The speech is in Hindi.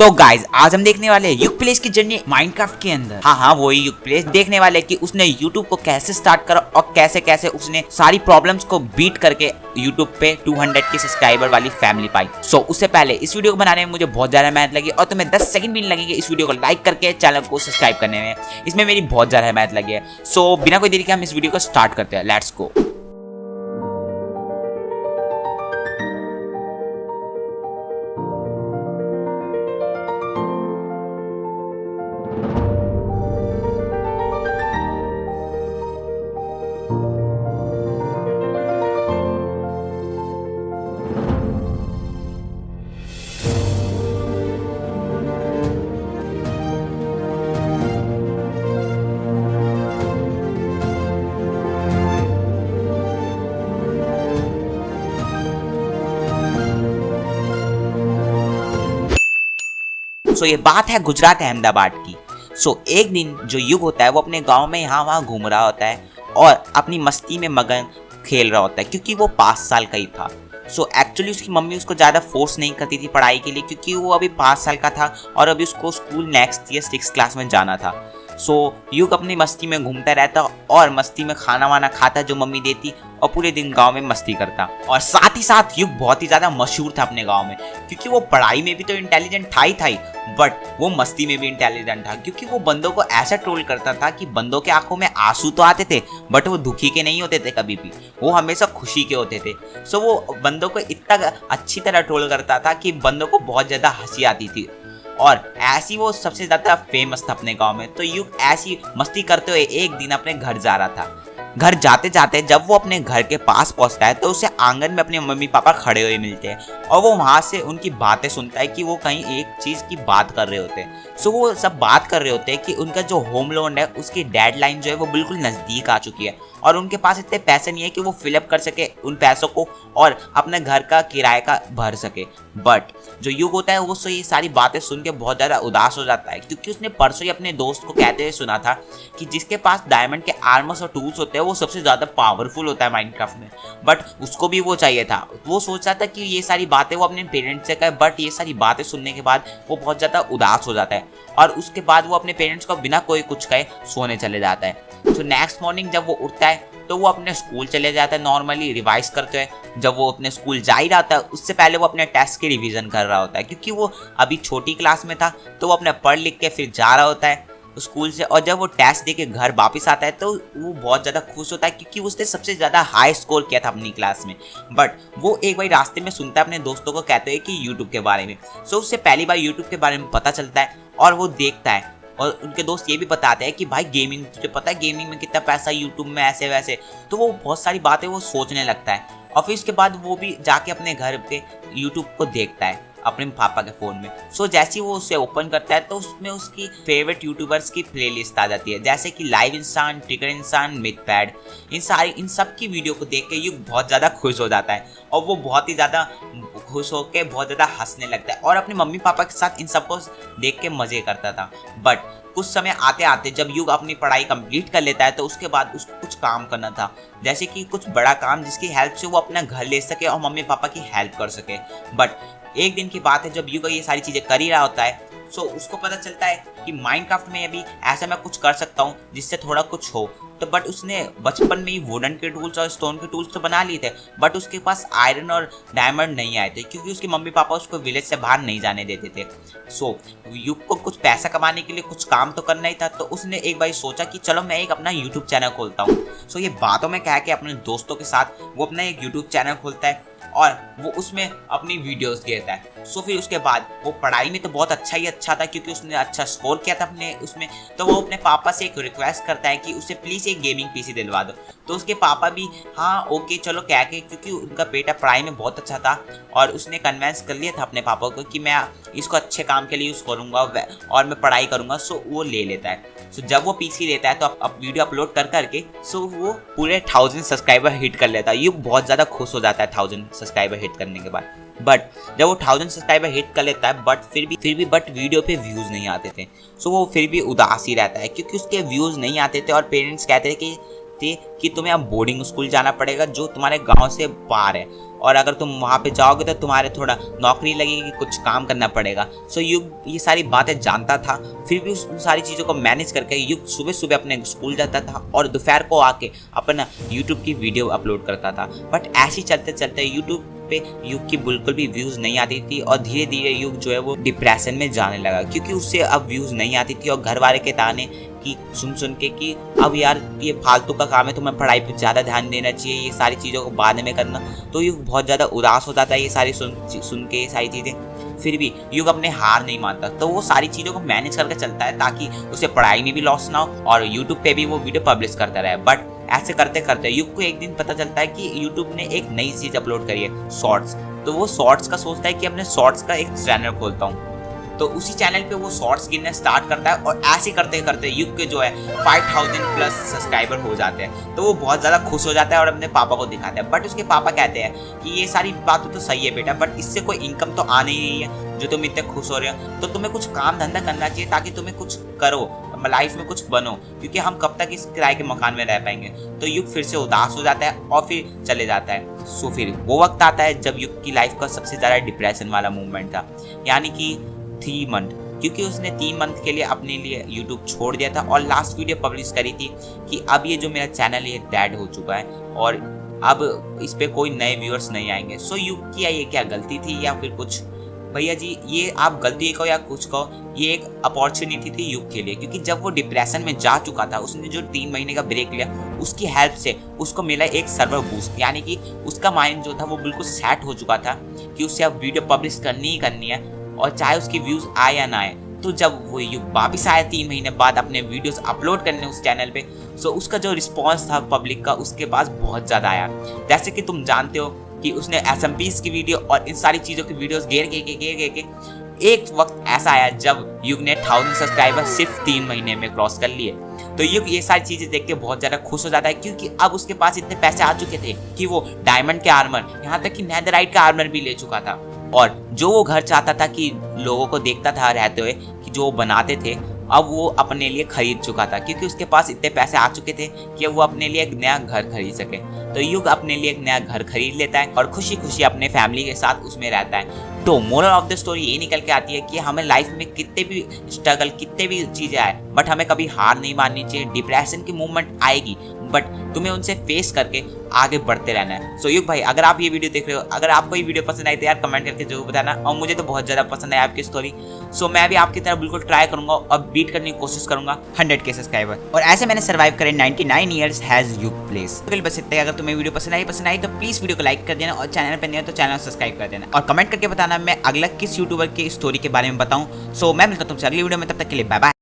तो गाइज आज हम देखने वाले हैं युग प्लेस की जर्नी माइनक्राफ्ट के अंदर। हाँ वही युग प्लेस देखने वाले कि उसने यूट्यूब को कैसे स्टार्ट करा और कैसे कैसे उसने सारी प्रॉब्लम्स को बीट करके यूट्यूब पे 200 के सब्सक्राइबर वाली फैमिली पाई। सो उससे पहले इस वीडियो को बनाने में मुझे बहुत ज्यादा मेहनत लगी और तुम्हें 10 सेकंड भी नहीं लगेंगे इस वीडियो को लाइक करके चैनल को सब्सक्राइब करने में। इसमें मेरी बहुत ज्यादा मेहनत लगी है। सो बिना कोई देरी के हम इस वीडियो को स्टार्ट करते हैं। Let's go. सो ये बात है गुजरात अहमदाबाद की। सो एक दिन जो युग होता है वो अपने गांव में यहाँ वहाँ घूम रहा होता है और अपनी मस्ती में मगन खेल रहा होता है क्योंकि वो 5 साल का ही था। सो एक्चुअली उसकी मम्मी उसको ज़्यादा फोर्स नहीं करती थी पढ़ाई के लिए क्योंकि वो अभी 5 साल का था और अभी उसको स्कूल नेक्स्ट ईयर 6 क्लास में जाना था। सो युग अपनी मस्ती में घूमता रहता और मस्ती में खाना वाना खाता जो मम्मी देती और पूरे दिन गांव में मस्ती करता। और साथ ही साथ युग बहुत ही ज़्यादा मशहूर था अपने गांव में क्योंकि वो पढ़ाई में भी तो इंटेलिजेंट था ही बट वो मस्ती में भी इंटेलिजेंट था क्योंकि वो बंदों को ऐसा ट्रोल करता था कि बंदों के आंखों में आंसू तो आते थे बट वो दुखी के नहीं होते थे कभी भी, वो हमेशा खुशी के होते थे। सो वो बंदों को इतना अच्छी तरह ट्रोल करता था कि बंदों को बहुत ज़्यादा हंसी आती थी और ऐसी वो सबसे ज़्यादा फेमस था अपने गांव में। तो युग ऐसी मस्ती करते हुए एक दिन अपने घर जा रहा था। घर जाते जाते जब वो अपने घर के पास पहुंचता है तो उसे आंगन में अपने मम्मी पापा खड़े हुए मिलते हैं और वो वहां से उनकी बातें सुनता है कि वो कहीं एक चीज़ की बात कर रहे होते हैं। सो वो सब बात कर रहे होते हैं कि उनका जो होम लोन है उसकी डेडलाइन जो है वो बिल्कुल नज़दीक आ चुकी है और उनके पास इतने पैसे नहीं है कि वो फिलअप कर सके उन पैसों को और अपने घर का किराए का भर सके। बट जो युग होता है वो ये सारी बातें सुन के बहुत ज़्यादा उदास हो जाता है क्योंकि उसने परसों ही अपने दोस्त को कहते हुए सुना था कि जिसके पास डायमंड के आर्मर्स और टूल्स होते हैं वो सबसे ज़्यादा पावरफुल होता है माइनक्राफ्ट में। बट उसको भी वो चाहिए था। वो सोच रहा था कि ये सारी बातें वो अपने पेरेंट्स से कहे बट ये सारी बातें सुनने के बाद वो बहुत ज़्यादा उदास हो जाता है और उसके बाद वो अपने पेरेंट्स को बिना कोई कुछ कहे सोने चले जाता है। तो नेक्स्ट मॉर्निंग जब वो उठता है तो वो अपने स्कूल चले जाता है नॉर्मली रिवाइज करते हुए। जब वो अपने स्कूल जा ही रहा था उससे पहले वो अपने टेस्ट की रिवीजन कर रहा होता है क्योंकि वो अभी छोटी क्लास में था तो वो अपने पढ़ लिख के फिर जा रहा होता है स्कूल से। और जब वो टेस्ट दे के घर वापस आता है तो वो बहुत ज़्यादा खुश होता है क्योंकि उसने सबसे ज़्यादा हाई स्कोर किया था अपनी क्लास में। बट वो एक बार रास्ते में सुनता है अपने दोस्तों को कहते हैं कि यूट्यूब के बारे में। सो उससे पहली बार यूट्यूब के बारे में पता चलता है और वो देखता है और उनके दोस्त ये भी बताते हैं कि भाई गेमिंग, तुझे पता है गेमिंग में कितना पैसा यूट्यूब में ऐसे वैसे। तो वो बहुत सारी बातें वो सोचने लगता है और फिर उसके बाद वो भी जाके अपने घर पे यूट्यूब को देखता है अपने पापा के फ़ोन में। सो जैसे ही वो उसे ओपन करता है तो उसमें उसकी फेवरेट यूट्यूबर्स की प्लेलिस्ट आ जाती है जैसे कि लाइव इंसान, ट्रिगर इंसान, मिथपैड। इन सब की वीडियो को देख के युग बहुत ज़्यादा खुश हो जाता है और वो बहुत ही ज़्यादा खुश होकर बहुत ज़्यादा हंसने लगता है और अपने मम्मी पापा के साथ इन सबको देख के मज़े करता था। बट कुछ समय आते आते जब युग अपनी पढ़ाई कंप्लीट कर लेता है तो उसके बाद उसको कुछ काम करना था जैसे कि कुछ बड़ा काम जिसकी हेल्प से वो अपना घर ले सके और मम्मी पापा की हेल्प कर सके। बट एक दिन की बात है जब युग ये सारी चीज़ें कर ही रहा होता है सो उसको पता चलता है कि माइनक्राफ्ट में अभी ऐसा मैं कुछ कर सकता हूँ जिससे थोड़ा कुछ हो। तो बट उसने बचपन में ही वुडन के टूल्स और स्टोन के टूल्स तो बना लिए थे बट उसके पास आयरन और डायमंड नहीं आए थे क्योंकि उसके मम्मी पापा उसको विलेज से बाहर नहीं जाने देते थे। सो युग को कुछ पैसा कमाने के लिए कुछ काम तो करना ही था तो उसने एक बार सोचा कि चलो मैं एक अपना यूट्यूब चैनल खोलता हूँ। सो ये बातों में कह के अपने दोस्तों के साथ वो अपना एक यूट्यूब चैनल खोलता है और वो उसमें अपनी वीडियोस देता है। सो फिर उसके बाद वो पढ़ाई में तो बहुत अच्छा था क्योंकि उसने अच्छा स्कोर किया था अपने उसमें। तो वो अपने पापा से एक रिक्वेस्ट करता है कि उसे प्लीज़ एक गेमिंग पीसी दिलवा दो। तो उसके पापा भी हाँ ओके चलो कह के, क्योंकि उनका बेटा पढ़ाई में बहुत अच्छा था और उसने कन्वेंस कर लिया था अपने पापा को कि मैं इसको अच्छे काम के लिए यूज़ करूँगा और मैं पढ़ाई करूँगा। सो वो ले लेता है। सो जब वो पीसी लेता है तो अब वीडियो अपलोड कर करके सो वो पूरे 1000 सब्सक्राइबर हिट कर लेता है। ये बहुत ज़्यादा खुश हो जाता है 1000 सब्सक्राइबर हिट करने के बाद। बट जब वो 1000 सब्सक्राइबर हिट कर लेता है बट फिर भी वीडियो पे व्यूज़ नहीं आते थे। सो वो फिर भी उदास ही रहता है क्योंकि उसके व्यूज़ नहीं आते थे और पेरेंट्स कहते थे कि तुम्हें अब बोर्डिंग स्कूल जाना पड़ेगा जो तुम्हारे गांव से पार है और अगर तुम वहाँ पे जाओगे तो तुम्हारे थोड़ा नौकरी लगेगी, कुछ काम करना पड़ेगा। सो युग ये सारी बातें जानता था, फिर भी उस सारी चीज़ों को मैनेज करके युग सुबह सुबह अपने स्कूल जाता था और दोपहर को आके अपना यूट्यूब की वीडियो अपलोड करता था। बट ऐसे चलते चलते यूट्यूब पे युग की बिल्कुल भी व्यूज़ नहीं आती थी और धीरे धीरे युग जो है वो डिप्रेशन में जाने लगा, क्योंकि उससे अब व्यूज़ नहीं आती थी और घर वाले के ताने कि सुन के कि अब यार ये फालतू का काम है, तुम्हें पढ़ाई पे ज़्यादा ध्यान देना चाहिए, ये सारी चीज़ों को बाद में करना। तो युग बहुत ज़्यादा उदास हो जाता है ये सारी सुन के ये सारी चीज़ें। फिर भी युग अपने हार नहीं मानता, तो वो सारी चीज़ों को मैनेज करके चलता है ताकि उसे पढ़ाई में भी लॉस ना हो और यूट्यूब पे भी वो वीडियो पब्लिश करता रहे। बट ऐसे करते करते युग को एक दिन पता चलता है कि यूट्यूब ने एक नई चीज़ अपलोड करी है, शॉर्ट्स। तो वो शॉर्ट्स का सोचता है कि अपने शॉर्ट्स का एक चैनल खोलता हूँ। तो उसी चैनल पे वो शॉर्ट्स गिनना स्टार्ट करता है और ऐसे करते करते युग के जो है 5000 प्लस सब्सक्राइबर हो जाते हैं। तो वो बहुत ज़्यादा खुश हो जाता है और अपने पापा को दिखाता है। बट उसके पापा कहते हैं कि ये सारी बातें तो सही है बेटा, बट इससे कोई इनकम तो आ नहीं रही है जो तुम इतने खुश हो रहे हो, तो तुम्हें कुछ काम धंधा करना चाहिए ताकि तुम्हें कुछ करो, लाइफ में कुछ बनो, क्योंकि हम कब तक इस किराए के मकान में रह पाएंगे। तो युग फिर से उदास हो जाता है और फिर चले जाता है। सो फिर वो वक्त आता है जब युग की लाइफ का सबसे ज़्यादा डिप्रेशन वाला मूवमेंट था, यानी कि 3 मंथ, क्योंकि उसने 3 मंथ के लिए अपने लिए यूट्यूब छोड़ दिया था और लास्ट वीडियो पब्लिश करी थी कि अब ये जो मेरा चैनल है डेड हो चुका है और अब इस पे कोई नए व्यूअर्स नहीं आएंगे। सो युग की ये क्या गलती थी या फिर कुछ? भैया जी ये आप गलती कहो या कुछ कहो, ये एक अपॉर्चुनिटी थी युग के लिए, क्योंकि जब वो डिप्रेशन में जा चुका था, उसने जो 3 महीने का ब्रेक लिया उसकी हेल्प से उसको मिला एक सर्वर बूस्ट, यानी कि उसका माइंड जो था वो बिल्कुल सेट हो चुका था कि उससे अब वीडियो पब्लिश करनी ही करनी है और चाहे उसकी व्यूज़ आए या ना आए। तो जब वो युग वापिस आया 3 महीने बाद अपने वीडियोस अपलोड करने उस चैनल पे, सो उसका जो रिस्पॉन्स था पब्लिक का उसके पास बहुत ज़्यादा आया। जैसे कि तुम जानते हो कि उसने SMPs की वीडियो और इन सारी चीज़ों की वीडियोस घेर के एक वक्त ऐसा आया जब युग ने 1000 सब्सक्राइबर सिर्फ 3 महीने में क्रॉस कर लिए। तो युग ये सारी चीज़ें देख के बहुत ज़्यादा खुश हो जाता है, क्योंकि अब उसके पास इतने पैसे आ चुके थे कि वो डायमंड के आर्मर, यहाँ तक कि नेदरराइट का आर्मर भी ले चुका था। और जो वो घर चाहता था कि लोगों को देखता था रहते हुए कि जो वो बनाते थे, अब वो अपने लिए खरीद चुका था, क्योंकि उसके पास इतने पैसे आ चुके थे कि वो अपने लिए एक नया घर खरीद सके। तो युग अपने लिए एक नया घर खरीद लेता है और खुशी खुशी अपने फैमिली के साथ उसमें रहता है। तो मोरल ऑफ द स्टोरी ये निकल के आती है कि हमें लाइफ में कितने भी स्ट्रगल, कितने भी चीज़ें आए, बट हमें कभी हार नहीं माननी चाहिए। डिप्रेशन की मूवमेंट आएगी, बट तुम्हें उनसे फेस करके आगे बढ़ते रहना है। सो युग भाई, अगर आप ये वीडियो देख रहे हो, अगर आपको ये वीडियो पसंद आई तो यार कमेंट करके जरूर बताना। और मुझे तो बहुत ज़्यादा पसंद है आपकी स्टोरी, सो मैं भी आपकी तरह बिल्कुल ट्राई करूंगा और बीट करने की कोशिश करूंगा 100K सब्सक्राइबर। और ऐसे मैंने सर्वाइव करे 99 ईयर्स हैज युग प्लेस। बस इतना। अगर तुम्हें वीडियो पसंद आई तो प्लीज वीडियो को लाइक कर देना और चैनल पर नहीं हो तो चैनल को सब्सक्राइब कर देना और कमेंट करके बताना मैं अगला किस यूट्यूबर की स्टोरी के बारे में बताऊं। सो मैं मिलता हूं तुमसे अगली वीडियो में, तब तक के लिए बाय बाय।